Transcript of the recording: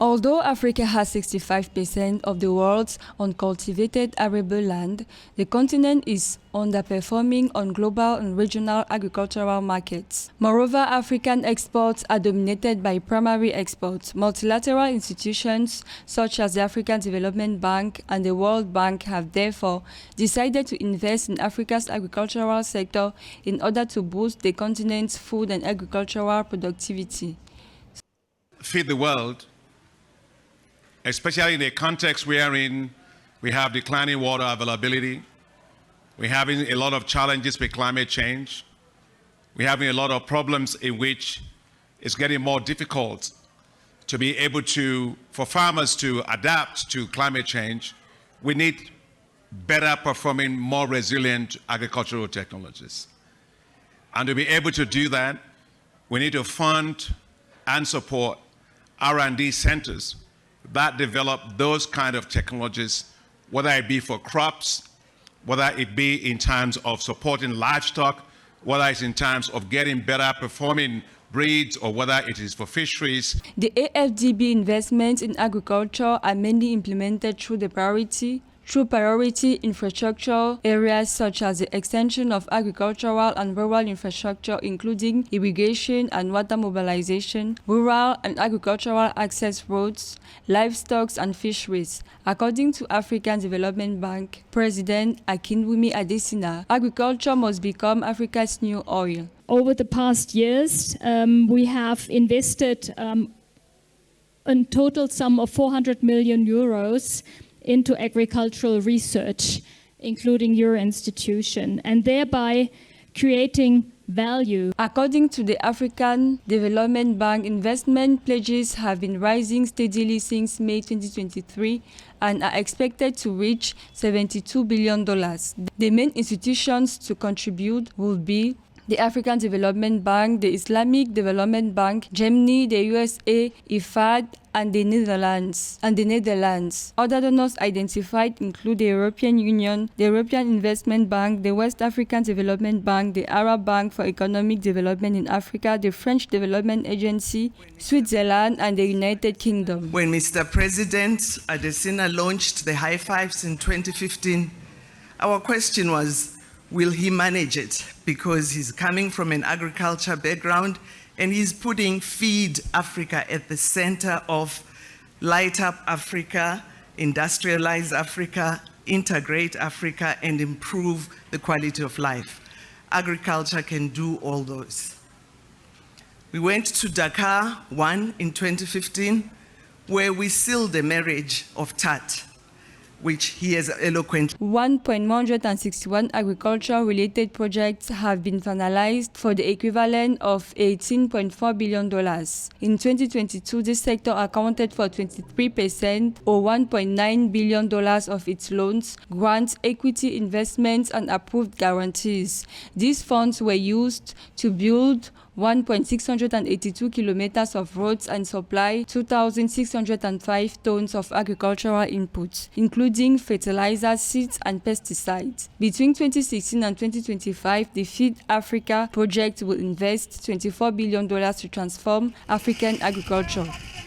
Although Africa has 65% of the world's uncultivated arable land, the continent is underperforming on global and regional agricultural markets. Moreover, African exports are dominated by primary exports. Multilateral institutions such as the African Development Bank and the World Bank have therefore decided to invest in Africa's agricultural sector in order to boost the continent's food and agricultural productivity. Feed the world, especially in a context wherein we have declining water availability, we're having a lot of challenges with climate change, we're having a lot of problems in which it's getting more difficult to be able to, for farmers to adapt to climate change. We need better performing, more resilient agricultural technologies. And to be able to do that, we need to fund and support R&D centers that develop those kind of technologies, whether it be for crops, whether it be in terms of supporting livestock, whether it's in terms of getting better performing breeds, or whether it is for fisheries. The AfDB investments in agriculture are mainly implemented through priority infrastructure areas such as the extension of agricultural and rural infrastructure, including irrigation and water mobilization, rural and agricultural access roads, livestock and fisheries. According to African Development Bank President Akinwumi Adesina, agriculture must become Africa's new oil. Over the past years, we have invested a total sum of 400 million euros into agricultural research, including your institution, and thereby creating value. According to the African Development Bank, investment pledges have been rising steadily since May 2023 and are expected to reach $72 billion. The main institutions to contribute will be the African Development Bank, the Islamic Development Bank, Germany, the USA, IFAD, and the Netherlands. Other donors identified include the European Union, the European Investment Bank, the West African Development Bank, the Arab Bank for Economic Development in Africa, the French Development Agency, Switzerland, and the United Kingdom. When Mr. President Adesina launched the High Fives in 2015, our question was, will he manage it? Because he's coming from an agriculture background and he's putting Feed Africa at the center of Light Up Africa, Industrialize Africa, Integrate Africa, and improve the quality of life. Agriculture can do all those. We went to Dakar 1 in 2015, where we sealed the marriage of TAT, which he has eloquently. 1,161 agriculture-related projects have been finalized for the equivalent of $18.4 billion. In 2022, this sector accounted for 23% or $1.9 billion of its loans, grants, equity investments, and approved guarantees. These funds were used to build 1,682 kilometers of roads and supply 2,605 tons of agricultural inputs, including fertilizers, seeds, and pesticides. Between 2016 and 2025, the Feed Africa project will invest $24 billion to transform African agriculture.